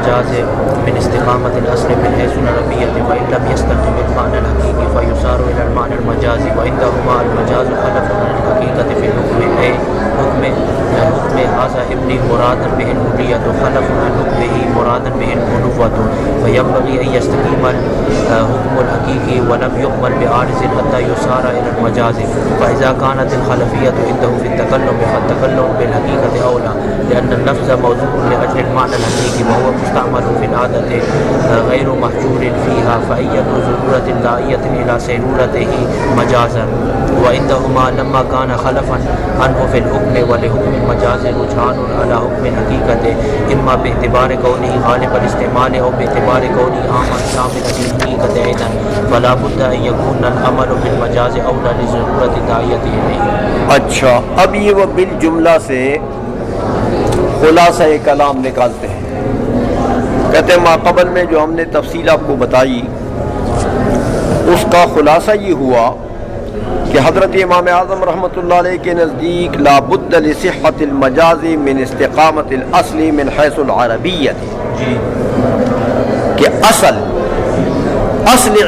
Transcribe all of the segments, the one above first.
المجاز من استقامة الأصل من حيث العربية وإن لم يستقم المعنى الحقيقي فيصار إلى المعنى المجازي وعندهما المجاز خلف عن الحقيقة في الحكم أي حكم هذا ابني مرادا به الحرية خلف عن حكمه مرادا به البنوة فينبغي أن يستقيم الحكم الحقيقي ولم يقبل بعارض حتى يصار إلى المجاز فإذا كانت الخلفية عنده في التكلم فالتكلم بالحقيقة أولى لأن اللفظ موضوع لأجل المعنى الحقيقي وهو مستعمل في العادة غير محجور فيها فأي ضرورة داعية إلى سيرورته مجازا وعندهما لما كان خلفا عنه في الحكم ولحكم المجاز رجحان على حكم الحقيقة إما باعتبار كونه غالب الاستعمال أو باعتبار كونه عاما شاملا للحقيقة أيضا فلا بد أن يكون العمل بالمجاز أولى لضرورة داعية إليه. اچھا، اب یہ وہ بالجملہ سے خلاصہ کلام نکالتے ہیں. کہتے ہیں ماقبل میں جو ہم نے تفصیل آپ کو بتائی اس کا خلاصہ یہ ہوا کہ حضرت امام اعظم رحمۃ اللہ علیہ کے نزدیک لا بد لصحت المجاز من استقامت الاصل من حیث العربیت، کہ اصل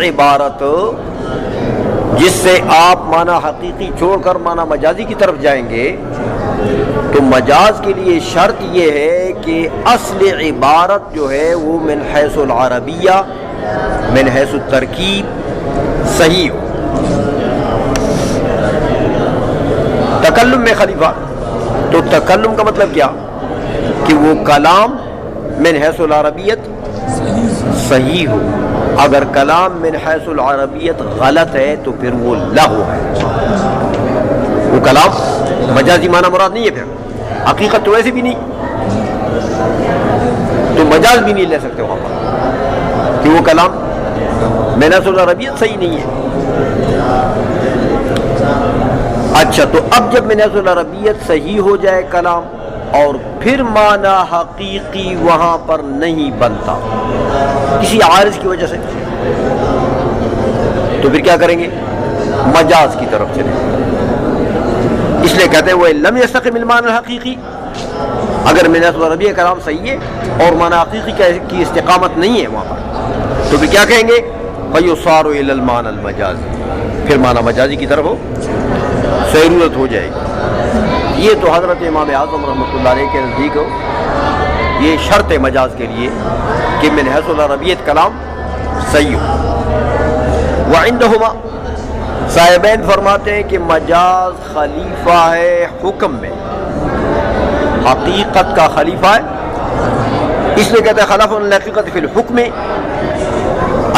عبارت جس سے آپ معنی حقیقی چھوڑ کر معنی مجازی کی طرف جائیں گے تو مجاز کے لیے شرط یہ ہے کہ اصل عبارت جو ہے وہ من حیث العربیہ من حیث الترکیب صحیح ہو. تکلم میں خلیفہ، تو تکلم کا مطلب کیا کہ وہ کلام من حیث العربیت صحیح ہو. اگر کلام من حیث العربیت غلط ہے تو پھر وہ لغو ہے، وہ کلام مجازی معنی مراد نہیں ہے، پھر حقیقت تو ویسے بھی نہیں، تو مجاز بھی نہیں لے سکتے وہاں پر کہ وہ کلام من حیث العربیت صحیح نہیں ہے. اچھا، تو اب جب من حیث العربیت صحیح ہو جائے کلام اور پھر معنی حقیقی وہاں پر نہیں بنتا کسی عارض کی وجہ سے، تو پھر کیا کریں گے؟ مجاز کی طرف چلیں. اس لیے کہتے ہیں وہ لم یستقم المعنی الحقیقی، اگر من حیث العربیہ کلام صحیح ہے اور معنی حقیقی کی استقامت نہیں ہے وہاں پر، تو پھر کیا کہیں گے؟ فیصار الی المعنی المجازی، پھر معنی مجازی کی طرف ضرورت ہو جائے گی. یہ تو حضرت امام اعظم رحمۃ اللہ علیہ کے نزدیک ہو یہ شرط ہے مجاز کے لیے کہ من حیث العربیت کلام صحیح ہو. وعندہما صاحبین فرماتے ہیں کہ مجاز خلیفہ ہے حکم میں، حقیقت کا خلیفہ ہے، اس لیے کہتے ہیں خلاف الحقیقت فی الحکم.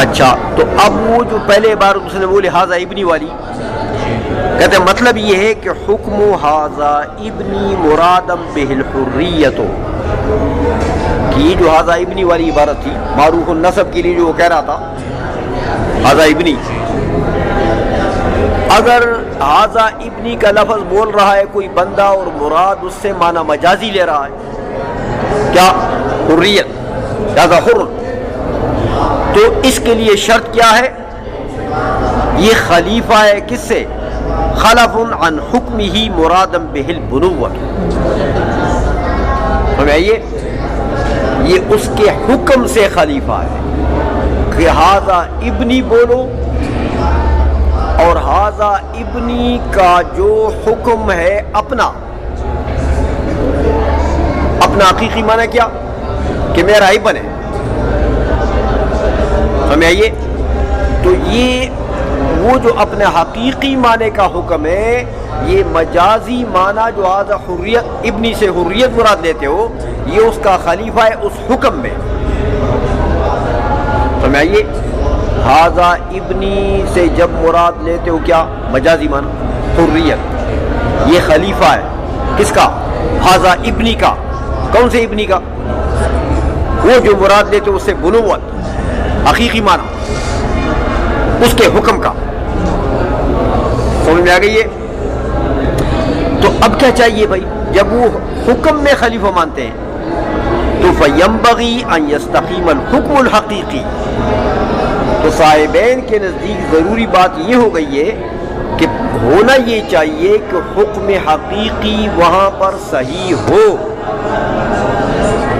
اچھا، تو اب وہ جو پہلے عبارت اس نے وہ لہٰذا ابنی والی، کہتے ہیں مطلب یہ ہے کہ حکم ھذا ابنی مرادم بہ الحریۃ، کہ یہ جو ھذا ابنی والی عبارت تھی معروف النسب کے لیے جو وہ کہہ رہا تھا ھذا ابنی، اگر ھذا ابنی کا لفظ بول رہا ہے کوئی بندہ اور مراد اس سے معنی مجازی لے رہا ہے کیا؟ حریت، ھذا حر، تو اس کے لیے شرط کیا ہے؟ یہ خلیفہ ہے کس سے؟ خلف عن حکمہ مرادم بہ البنوۃ. سمجھائیے، یہ اس کے حکم سے خلیفہ ہے کہ ھذا ابنی بولو، اور ھذا ابنی کا جو حکم ہے اپنا حقیقی معنی کیا کہ میرا ہی بنے. سمجھائیے، تو یہ وہ جو اپنے حقیقی معنی کا حکم ہے، یہ مجازی معنی جو ھذا حریت ابنی سے حریت مراد لیتے ہو، یہ اس کا خلیفہ ہے اس حکم میں. سمجھائیے، ھذا ابنی سے جب مراد لیتے ہو کیا؟ مجازی معنی حریت، یہ خلیفہ ہے کس کا؟ ھذا ابنی کا. کون سے ابنی کا؟ وہ جو مراد لیتے ہو اس سے بنوت، حقیقی معنی اس کے حکم کا. سمجھ میں آ گئی ہے؟ تو اب کیا چاہیے بھائی، جب وہ حکم میں خلیفہ مانتے ہیں تو فینبغی ان یستقیم الحکم الحقیقی، تو صاحبین کے نزدیک ضروری بات یہ ہو گئی ہے کہ ہونا یہ چاہیے کہ حکم حقیقی وہاں پر صحیح ہو.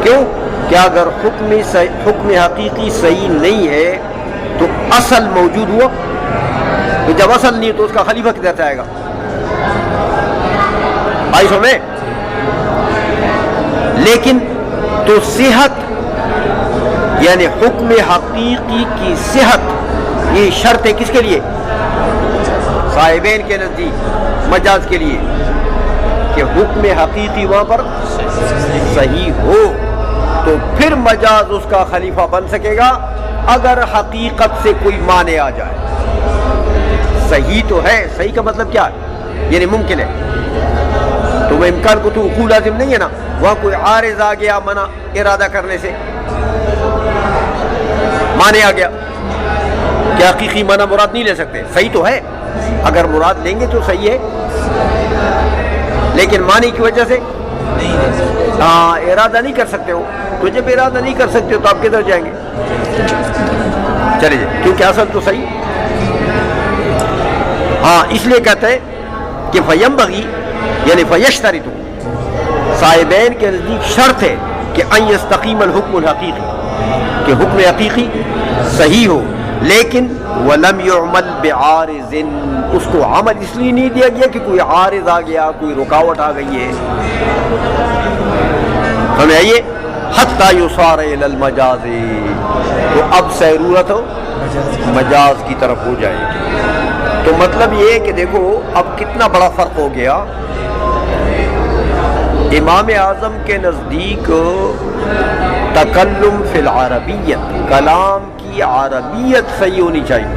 کیوں؟ کہ اگر حکم حقیقی صحیح نہیں ہے تو اصل موجود ہوا، تو جب اصل نہیں تو اس کا خلیفہ کدھر سے آئے گا؟ آئی سمجھ؟ لیکن تو صحت یعنی حکم حقیقی کی صحت یہ شرط ہے کس کے لیے؟ صاحبین کے نزدیک مجاز کے لیے، کہ حکم حقیقی وہاں پر صحیح ہو تو پھر مجاز اس کا خلیفہ بن سکے گا اگر حقیقت سے کوئی معنی آ جائے۔ صحیح تو ہے، صحیح کا مطلب کیا ہے؟ یعنی ممکن ہے، تو وہ امکان کو تو وقوع لازم نہیں ہے نا، وہاں کوئی عارض آ گیا منع ارادہ کرنے سے، معنی آ گیا کہ حقیقی معنی مراد نہیں لے سکتے، صحیح تو ہے، اگر مراد لیں گے تو صحیح ہے، لیکن معنی کی وجہ سے ارادہ نہیں کر سکتے ہو، تو جب ارادہ نہیں کر سکتے ہو تو آپ کدھر جائیں گے؟ چلے جائیں، کیونکہ اصل تو صحیح۔ ہاں اس لیے کہتے ہیں کہ فینبغی یعنی فیشترط، صاحبین کے نزدیک شرط ہے کہ ان یستقیم الحکم الحقیقی، کہ حکم حقیقی صحیح ہو، لیکن ولم یعمل بعارض، اس کو عمل اس لیے نہیں دیا گیا کہ کوئی عارض آ گیا، کوئی رکاوٹ آ گئی ہے، ہمیں آئیے حتی یصار الی المجاز، تو اب ضرورت ہو مجاز کی طرف ہو جائے گی۔ تو مطلب یہ ہے کہ دیکھو اب کتنا بڑا فرق ہو گیا، امام اعظم کے نزدیک تکلم فی العربیت، کلام کی عربیت صحیح ہونی چاہیے،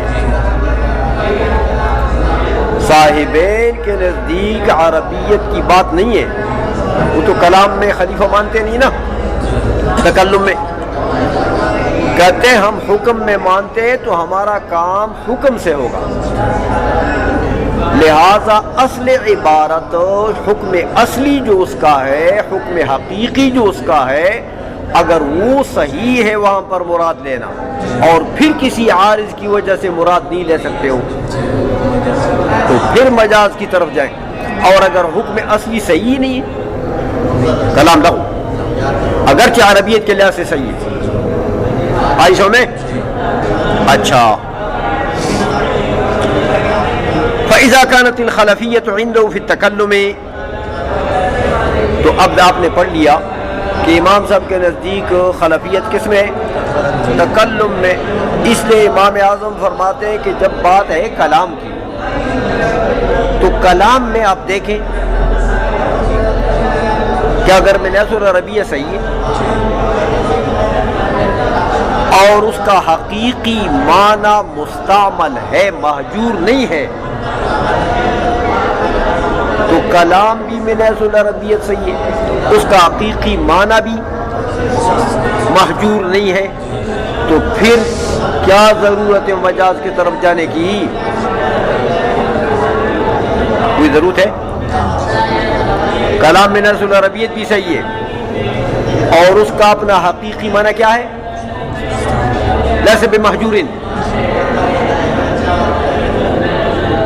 صاحبین کے نزدیک عربیت کی بات نہیں ہے، وہ تو کلام میں خلیفہ مانتے نہیں نا، تکلم میں کہتے ہیں ہم حکم میں مانتے ہیں تو ہمارا کام حکم سے ہوگا، لہذا اصل عبارت حکم اصلی جو اس کا ہے، حکم حقیقی جو اس کا ہے، اگر وہ صحیح ہے وہاں پر مراد لینا، اور پھر کسی عارض کی وجہ سے مراد نہیں لے سکتے ہو تو پھر مجاز کی طرف جائیں، اور اگر حکم اصلی صحیح نہیں ہے کلام لغو، اگرچہ عربیت کے لحاظ سے صحیح ہے۔ آئی سو میں اچھا، فَإِذَا كَانَتِ الْخَلَفِيَّةُ عِنْدَهُ فِي التَّكَلُّمِ، تو اب آپ نے پڑھ لیا کہ امام صاحب کے نزدیک خلفیت کس میں ہے؟ تکلم میں، اس لیے امام اعظم فرماتے ہیں کہ جب بات ہے کلام کی تو کلام میں آپ دیکھیں کہ اگر میں لفظ العربیہ صحیح ہے اور اس کا حقیقی معنی مستعمل ہے، مہجور نہیں ہے، تو کلام بھی میں لفظ العربیت صحیح ہے، اس کا حقیقی معنی بھی مہجور نہیں ہے، تو پھر کیا ضرورت ہے مجاز کی طرف جانے کی؟ کوئی ضرورت ہے؟ کلام میں لفظ العربیت بھی صحیح ہے اور اس کا اپنا حقیقی معنی کیا ہے؟ لیس بمحجورن،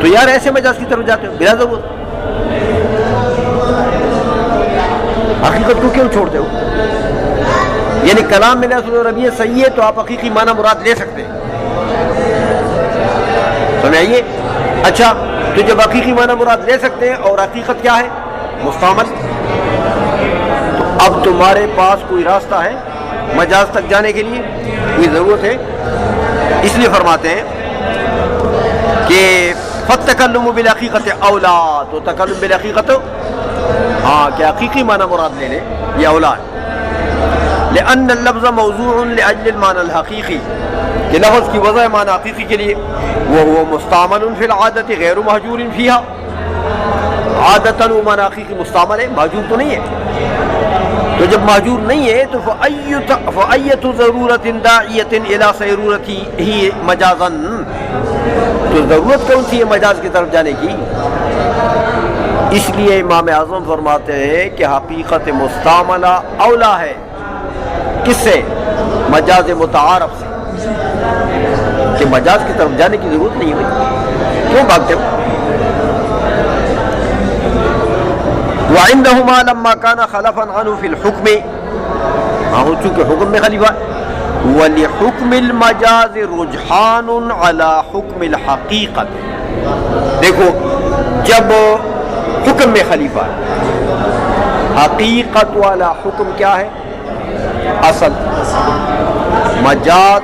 تو یار ایسے مجاز کی طرف جاتے ہو بلا ضرورت، حقیقت کو کیوں چھوڑتے ہو؟ یعنی کلام میں لفظ العربیت صحیح ہے تو آپ حقیقی معنی مراد لے سکتے ہیں، سمجھ آئیے؟ اچھا، تو جب حقیقی معنی مراد لے سکتے ہیں اور حقیقت کیا ہے؟ مستعمل، تو اب تمہارے پاس کوئی راستہ ہے مجاز تک جانے کے لیے؟ کوئی ضرورت ہے؟ اس لیے فرماتے ہیں کہ فَالتَّكَلُّمُ بِالْحَقِيقَةِ اولا، تو تکلم بالحقیقت ہاں کہ حقیقی معنی مراد لے لیں یہ اولا ہے، لأن اللفظ موضوع لأجل المعنى الحقیقی، کہ لفظ کی وضع معنی حقیقی کے لیے، وهو مستعمل فی العادت غیر مہجور فیہا، عادتاً وہ معنی حقیقی مستعمل ہے، مہجور تو نہیں ہے، تو جب مہجور نہیں ہے تو فَأَيَّةُ ضَرُورَةٍ دَاعِيَةٍ إِلَى صَيْرُورَتِهِ مَجَازًا، تو ضرورت کون سی ہے مجاز کی طرف جانے کی؟ اس لیے امام اعظم فرماتے ہیں کہ حقیقت مستعملہ اولا ہے، کس سے؟ مجاز متعارف سے، کہ مجاز کی طرف جانے کی ضرورت نہیں ہوئی، کیوں بھاگتے ہو؟ وعندهما لما كان خلفا عنه في الحكم، ہاں وہ چونکہ حکم میں خلیفہ ہے. وَلِحُكْمِ الْمَجَازِ رُجْحَانٌ عَلَى حُكْمِ الْحَقِيقَةِ. دیکھو جب حکم میں خلیفہ ہے، حقیقت والا حکم کیا ہے؟ اصل. مجاز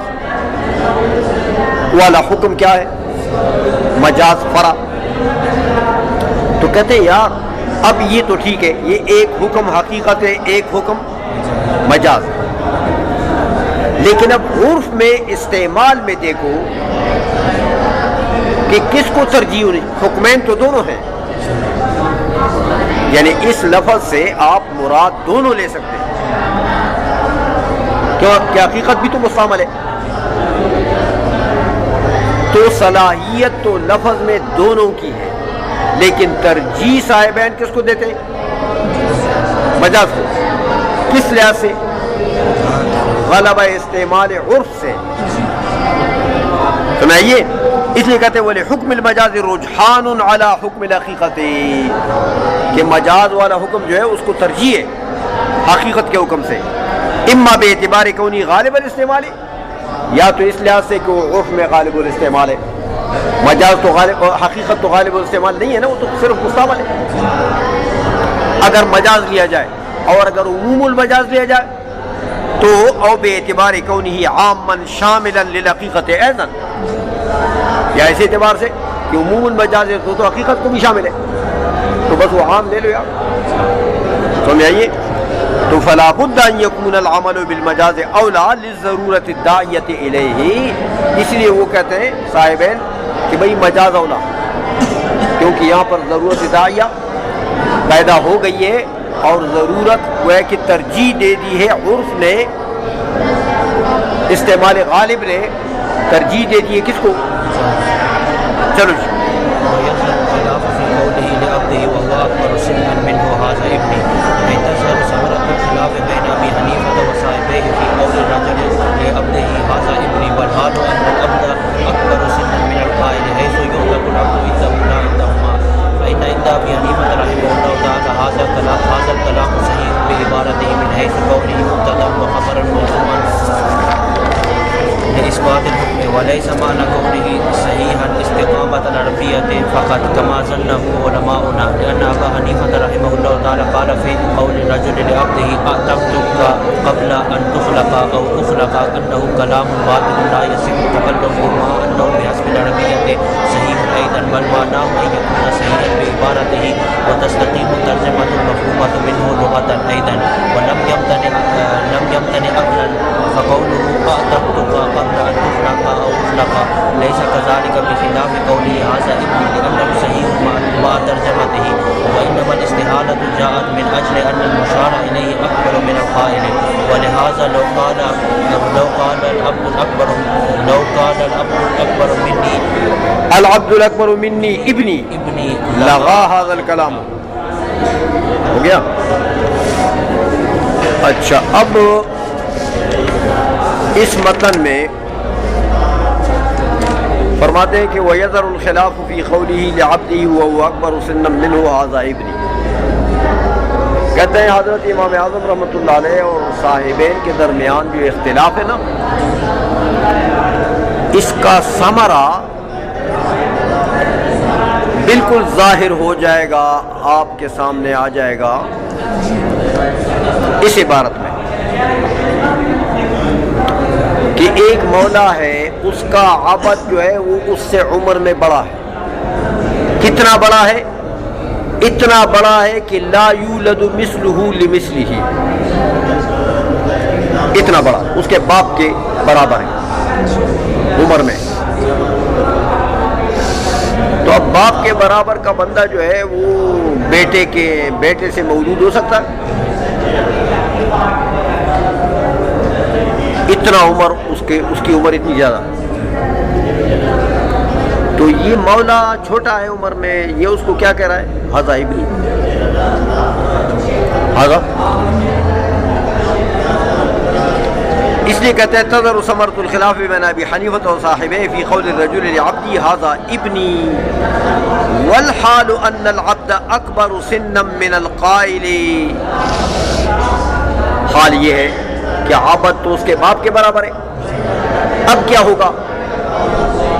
والا حکم کیا ہے؟ مجاز فرع. تو کہتے ہیں یار اب یہ تو ٹھیک ہے، یہ ایک حکم حقیقت ہے، ایک حکم مجاز ہے، لیکن اب عرف میں استعمال میں دیکھو کہ کس کو ترجیح ہونی. حکمین تو دونوں ہیں، یعنی اس لفظ سے آپ مراد دونوں لے سکتے ہیں، کیوں کہ حقیقت بھی تو مستعمل ہے. تو صلاحیت تو لفظ میں دونوں کی ہے، لیکن ترجیح صاحبین کس کو دیتے ہیں؟ مجاز کو. کس لحاظ سے؟ غلبہ استعمال عرف سے. سمجھئے؟ اس لیے کہتے ہیں وَلِحُكْمِ الْمَجَازِ رُجْحَانٌ عَلَى حُكْمِ الْحَقِيقَةِ، کہ مجاز والا حکم جو ہے اس کو ترجیح ہے حقیقت کے حکم سے. اما بے اعتبار کونی غالب الاستعمال، یا تو اس لحاظ سے کہ وہ عرف میں غالب الاستعمال ہے. مجاز تو غالب، حقیقت تو غالب الاستعمال نہیں ہے نا، وہ تو صرف مستعمل ہے. اگر مجاز لیا جائے اور اگر عموم المجاز لیا جائے تو او بے اعتبار کونہ عاما شاملا للحقیقت ایضا، یا ایسے اعتبار سے کہ عموم المجاز ہے تو حقیقت کو بھی شامل ہے، تو بس وہ عام لے لو یار. سمجھ آئیے؟ تو فلا بد ان یکون العمل بالمجاز اولا للضرورت الداعیۃ الیہ. اس لیے وہ کہتے ہیں صاحبین کہ بھئی مجاز اولا، کیونکہ یہاں پر ضرورت داعیہ پیدا ہو گئی ہے اور ضرورت وہ ہے کہ ترجیح دے دی ہے عرف نے، استعمال غالب نے ترجیح دے دی ہے کس کو؟ چلو جی. وليس معنى كونه صحيحا استقامة العربية فقط كما ظنه علماؤنا، لأن أبا حنيفة رحمه الله تعالى قال في قول الرجل لعبده أعتقتك قبل أن تخلق أو أخلق أنه كلام باطل لا يصح تكلمه، مع أنه بحسب العربية صحيح أيضا، بل معناه أن يكون صحيحا بعبارته وتستقيم الترجمة المفهومة منه لغة أيضا، ولم يمتنع عقلا. فقوله أعتقتك قبل أن تخلق أو أخلق ليس كذلك بخلاف قوله هذا ابني، لأنه صحيح مع ترجمته، وإنما الاستحالة جاءت من أجل أن المشار إليه أكبر من القائل. ولهذا لو قال الأب الأكبر مني العبد الأكبر مني ابني لغا هذا الكلام. ہو گیا؟ اچھا اب اس متن میں فرماتے ہیں کہ وَيَذَرُ الْخِلَافُ فِي قَوْلِهِ لِعَبْدِهِ وَهُوَ أَكْبَرُ سِنًّا مِّنْهُ هَذَا ابْنِي. کہتے ہیں حضرت امام اعظم رحمۃ اللہ علیہ اور صاحبین کے درمیان جو اختلاف ہے نا، اس کا ثمرہ بالکل ظاہر ہو جائے گا، آپ کے سامنے آ جائے گا اس عبارت میں کہ ایک مولا ہے، اس کا عبد جو ہے وہ اس سے عمر میں بڑا ہے. کتنا بڑا ہے؟ اتنا بڑا ہے کہ لا یولد مثلہ لمثلہ، اتنا بڑا، اس کے باپ کے برابر ہے عمر میں. تو اب باپ کے برابر کا بندہ جو ہے وہ بیٹے سے مولود ہو سکتا ہے؟ اتنا عمر اس کی عمر اتنی زیادہ. تو یہ مولا چھوٹا ہے عمر میں، یہ اس کو کیا کہہ رہا ہے؟ ھذا ابنی، ھذا. اس لیے کہتے ہیں تظہر ثمرۃ الخلاف بین ابی حنیفہ و صاحبہ فی قول الرجل لعبدی ھذا ابنی، والحال ان العبد اکبر سنا من القائل. حال یہ ہے کہ عبد تو اس کے باپ کے برابر ہے. اب کیا ہوگا؟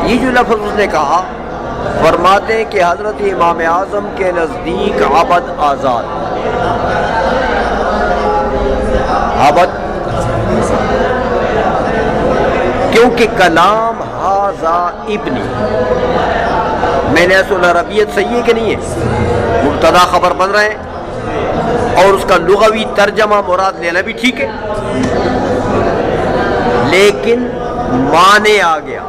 یہ جو لفظ اس نے کہا، فرماتے ہیں کہ حضرت امام اعظم کے نزدیک عبد آزاد، عبد، کیونکہ کلام ھذا ابنی میں نے اصل عربیت صحیح ہے کہ نہیں ہے، مبتدا خبر بن رہے ہیں، اور اس کا لغوی ترجمہ مراد لینا بھی ٹھیک ہے، لیکن معنی آ گیا.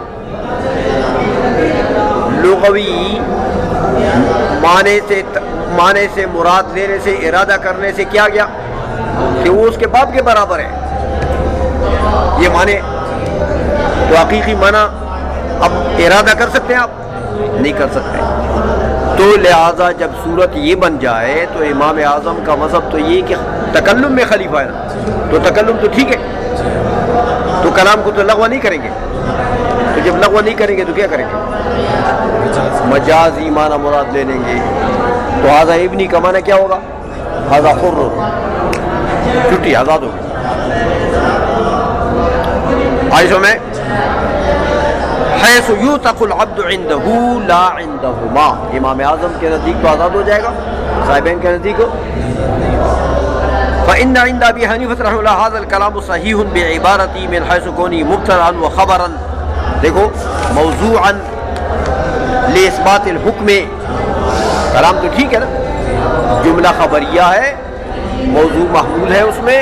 لغوی معنی سے مراد لینے سے، ارادہ کرنے سے کیا گیا کہ وہ اس کے باپ کے برابر ہے. یہ معنی تو حقیقی معنی اب ارادہ کر سکتے ہیں آپ؟ نہیں کر سکتے. تو لہذا جب صورت یہ بن جائے تو امام اعظم کا مذہب تو یہ کہ تکلم میں خلیفہ ہے نا، تو تکلم تو ٹھیک ہے، تو کلام کو تو لغو نہیں کریں گے. تو جب لغو نہیں کریں گے تو کیا کریں گے؟ مجازی معنی مراد لے لیں گے. تو ھذا ابنی کا معنی کیا ہوگا؟ ھذا حر، چھٹی، آزاد ہوگی. عائشہ میں حیث یوتق العبد عنده لا عندهما، امام اعظم کے نزدیک تو آزاد ہو جائے گا، صاحبین کے نزدیک ہو. فإن عند أبي حنيفة رحمه الله هذا الكلام صحيح بعبارتي من حيث كوني مبتدأ وخبرا، دیکھو موضوعا لإثبات الحکم، کلام تو ٹھیک ہے نا، جملہ خبریہ ہے، موضوع محمول ہے اس میں،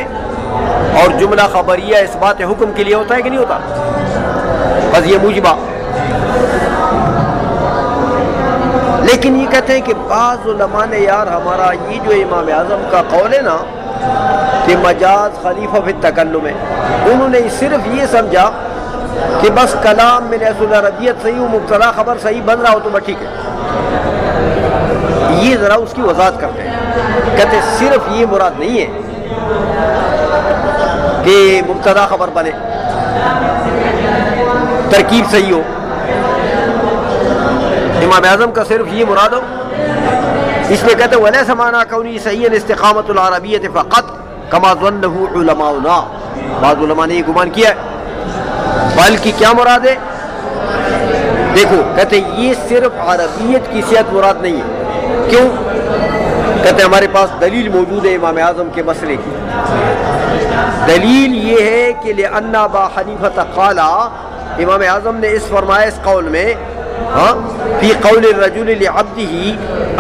اور جملہ خبریہ اثبات حکم کے لیے ہوتا ہے کہ نہیں ہوتا؟ بس یہ موجبہ. لیکن یہ کہتے ہیں کہ بعض علماء نے یار ہمارا یہ جو امام اعظم کا قول ہے نا کہ مجاز خلیفہ فی التکلم ہے، انہوں نے صرف یہ سمجھا کہ بس کلام میں اصل عربیت صحیح ہو، مبتدا خبر صحیح بن رہا ہو تو بس ٹھیک ہے. یہ ذرا اس کی وضاحت کرتے ہیں، کہتے ہیں صرف یہ مراد نہیں ہے کہ مبتدا خبر بنے، ترکیب صحیح ہو. امام اعظم کا صرف یہ مراد ہو، اس میں کہتے ہیں وَلَيْسَ مَعْنَىٰ كَوْنِهِ صَحِيحًا اسْتِقَامَةُ الْعَرَبِيَّةِ فَقَطْ كَمَا ظَنَّهُ عُلَمَاؤُنَا، بعض علماء نے یہ گمان کیا ہے، بلکہ کیا مراد ہے؟ دیکھو کہتے ہیں یہ صرف عربیت کی صحت مراد نہیں ہے. کیوں؟ کہتے ہیں ہمارے پاس دلیل موجود ہے امام اعظم کے مسئلے کی. دلیل یہ ہے کہ لأن ابا حنیفہ قال، امام اعظم نے اس فرمایا اس قول میں، فی قول الرجل لعبده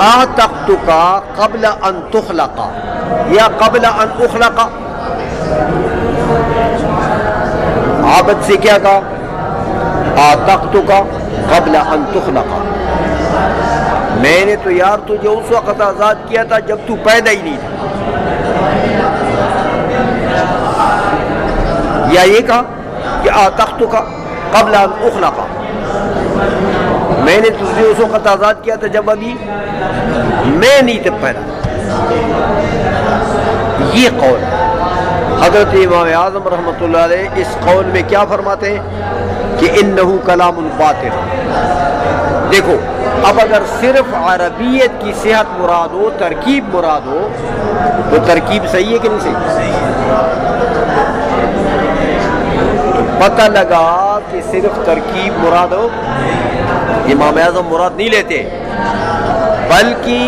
اعتقتک قبل ان تخلق یا قبل ان اخلق، عبد سے کیا کہا؟ اعتقتک قبل ان تخلق، میں نے تو یار تجھے اس وقت آزاد کیا تھا جب تو پیدا ہی نہیں تھا. یا یہ کہا کہ اعتقتک قبل ان اخلق، میں نے تجھے اس وقت آزاد کیا تھا جب ابھی میں نہیں تھا پیدا. یہ قول حضرت امام اعظم رحمۃ اللہ علیہ اس قول میں کیا فرماتے ہیں کہ انہ کلام باطل. دیکھو اب اگر صرف عربیت کی صحت مراد ہو، ترکیب مراد ہو، تو ترکیب صحیح ہے کہ نہیں صحیح؟ پتہ لگا کہ صرف ترکیب مراد ہو، امام اعظم مراد نہیں لیتے، بلکہ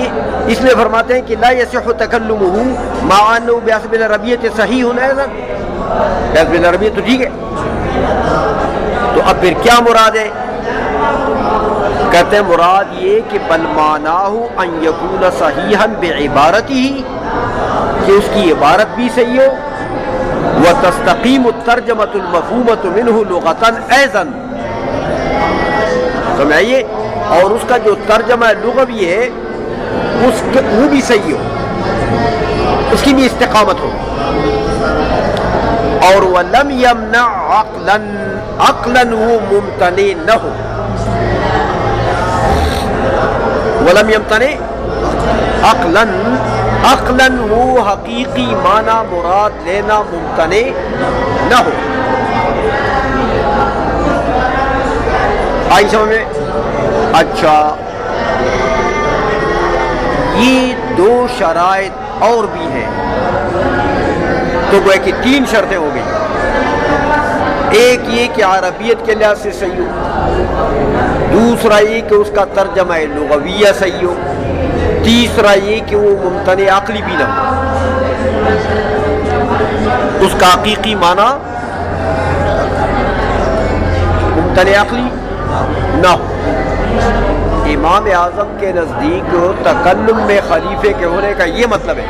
اس لیے فرماتے ہیں کہ لا یصح تکلمہ مع انہ بحسب العربیۃ صحیح ایضا، بحسب العربیۃ تو ٹھیک ہے. تو اب پھر کیا مراد ہے؟ کہتے ہیں مراد یہ کہ بل معناہ ان یکون صحیحا بعبارتہ، کہ اس کی عبارت بھی صحیح ہو، وتستقیم الترجمۃ المفہومۃ منہ لغۃ ایضا، سمجھائیے، اور اس کا جو ترجمہ لغوی ہے اس وہ بھی صحیح ہو، اس کی بھی استقامت ہو. اور ولم یمنع عقلا، عقلا وہ ممتنع نہ ہو، ولم یمتنع عقلا، عقلا وہ حقیقی معنی مراد لینا ممتنع نہ ہو. آئی سمجھ میں؟ اچھا یہ دو شرائط اور بھی ہیں تو گویا کہ 3 شرطیں ہو گئی. ایک یہ کہ عربیت کے لحاظ سے صحیح ہو، دوسرا یہ کہ اس کا ترجمہ لغویہ صحیح ہو، تیسرا یہ کہ وہ ممتنع عقلی بھی نہ ہو، اس کا حقیقی معنی ممتنع عقلی نہ ہو. امام اعظم کے نزدیک تکلم میں خلیفے کے ہونے کا یہ مطلب ہے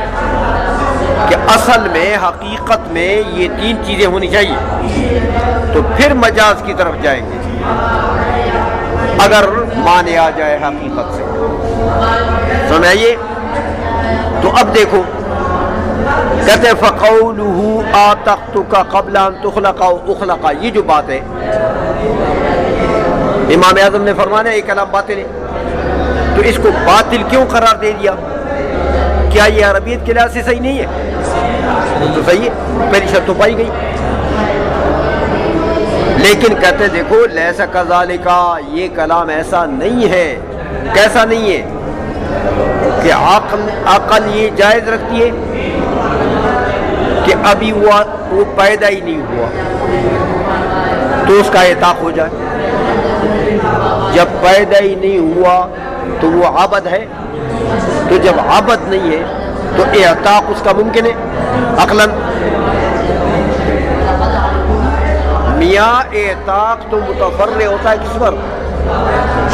کہ اصل میں حقیقت میں یہ 3 چیزیں ہونی چاہیے، تو پھر مجاز کی طرف جائیں گے اگر مانے آ جائے حقیقت سے. سمجھائیے. تو اب دیکھو کہتے فَقَوْلُهُ آتَقْتُكَ قَبْلَ أَن تُخْلَقَ وَأُخْلَقَ، یہ جو بات ہے امام اعظم نے فرمانا ہے یہ کلام باطل ہے. تو اس کو باطل کیوں قرار دے دیا؟ کیا یہ عربیت کے لحاظ سے صحیح نہیں ہے؟ تو صحیح ہے، پہلی شرط تو پائی گئی. لیکن کہتے دیکھو لیسا کذالک، یہ کلام ایسا نہیں ہے. کیسا نہیں ہے؟ کہ عقل یہ جائز رکھتی ہے کہ ابھی وہ پیدا ہی نہیں ہوا تو اس کا اطاق ہو جائے، جب پیدا ہی نہیں ہوا تو وہ عبد ہے، تو جب عبد نہیں ہے تو اعتاق اس کا ممکن ہے عقلاً. میاں اعتاق تو متفرع ہوتا ہے کس پر؟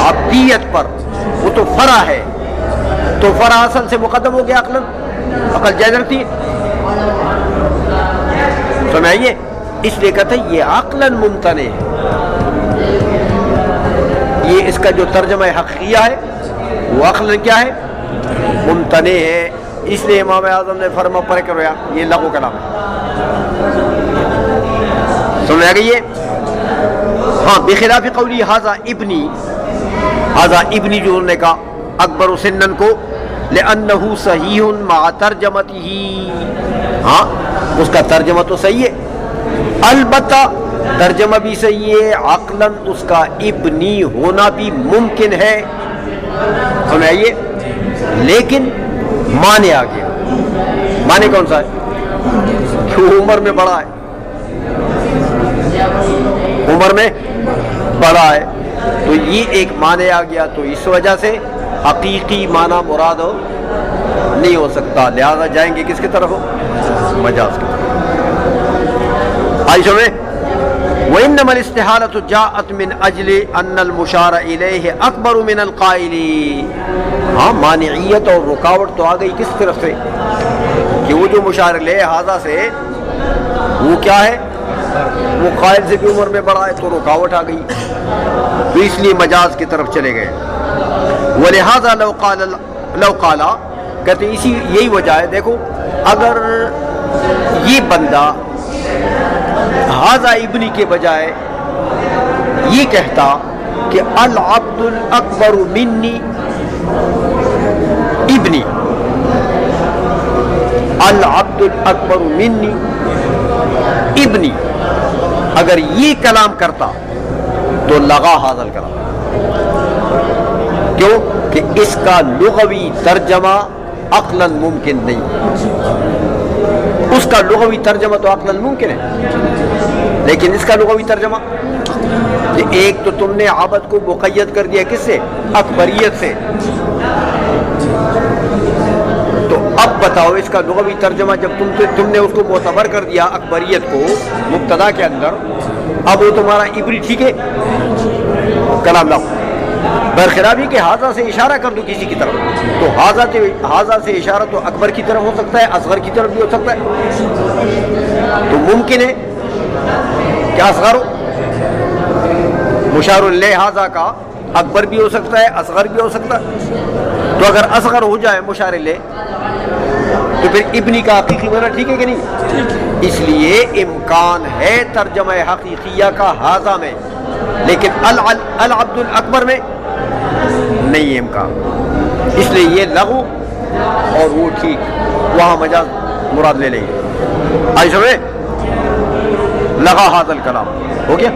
عبدیت پر. وہ تو فرع ہے، تو فرع اصل سے مقدم ہو گیا عقلاً. عقل جائز رکھتی ہے. سمجھائیے. اس لیے کہتے ہیں یہ عقلاً ممتنع ہے. یہ اس کا جو ترجمہ حقیقیہ ہے وہ عقلاً کیا ہے؟ ممتنع ہے. اس لیے امام اعظم نے فرما پر کروایا یہ لغو کلام ہے. سمجھ آ گئی ہے؟ ہاں. بخلاف قولی ھذا ابنی، ھذا ابنی جو انہوں نے کہا اکبر سنن کو، لأنہ صحیح مع ترجمتہ، ہاں اس کا ترجمہ تو صحیح ہے، البتہ ترجمہ بھی صحیح ہے، عقلاً اس کا ابنی ہونا بھی ممکن ہے. سمجھائیے. لیکن مانے آ گیا. مانے کون سا ہے؟ کہ عمر میں بڑا ہے، عمر میں بڑا ہے. تو یہ ایک مانے آ گیا، تو اس وجہ سے حقیقی معنی مراد نہیں ہو سکتا. لہذا جائیں گے کس کی طرف؟ مجاز کی طرف. آئی سمجھے. وَإِنَّمَا الْإِسْتِحَالَةُ جَاءَتْ مِنْ أَجْلِ أَنَّ الْمُشَارَ إِلَيْهِ أَكْبَرُ مِنَ الْقَائِلِ. ہاں مانعیت اور رکاوٹ تو آ گئی کس طرف سے؟ کہ وہ جو مشار لے ہذا سے وہ کیا ہے؟ وہ قائل سے بھی عمر میں بڑا ہے، تو رکاوٹ آ گئی. تو اس لیے مجاز کی طرف چلے گئے. وَلِهَذَا لَوْ قَالَ، کہتے ہیں اسی یہی وجہ ہے. دیکھو اگر یہ بندہ ھذا ابنی کے بجائے یہ کہتا کہ العبد الاکبر منی ابنی، العبد الاکبر منی ابنی، اگر یہ کلام کرتا تو لغا ھذا الکلام. کیوں؟ کہ اس کا لغوی ترجمہ عقلاً ممکن نہیں. اس کا لغوی ترجمہ تو عقلاً ممکن ہے، لیکن اس کا لغوی ترجمہ کہ ایک تو تم نے عبد کو مقید کر دیا کس سے؟ اکبریت سے. تو اب بتاؤ اس کا لغوی ترجمہ جب تم نے اس کو معتبر کر دیا اکبریت کو مبتدا کے اندر، اب وہ تمہارا ابری ٹھیک ہے کلام لاؤ. برخلاف یہ کہ ھذا سے اشارہ کر دو کسی کی طرف، تو ھذا سے اشارہ تو اکبر کی طرف ہو سکتا ہے، اصغر کی طرف بھی ہو سکتا ہے. تو ممکن ہے کہ اصغر ہو، مشار الیہ ھذا کا اکبر بھی ہو سکتا ہے، اصغر بھی ہو سکتا ہے. تو اگر اصغر ہو جائے مشار الیہ تو پھر ابنی کا حقیقی معنی ٹھیک ہے کہ نہیں؟ اس لیے امکان ہے ترجمہ حقیقیہ کا ھذا میں، لیکن العبد الاکبر میں نہیں امکان. اس لیے یہ لغو اور وہ ٹھیک، وہاں مجاز مراد لے لیں گے. آئی سمجھے. لغا ھذا الکلام ہو گیا.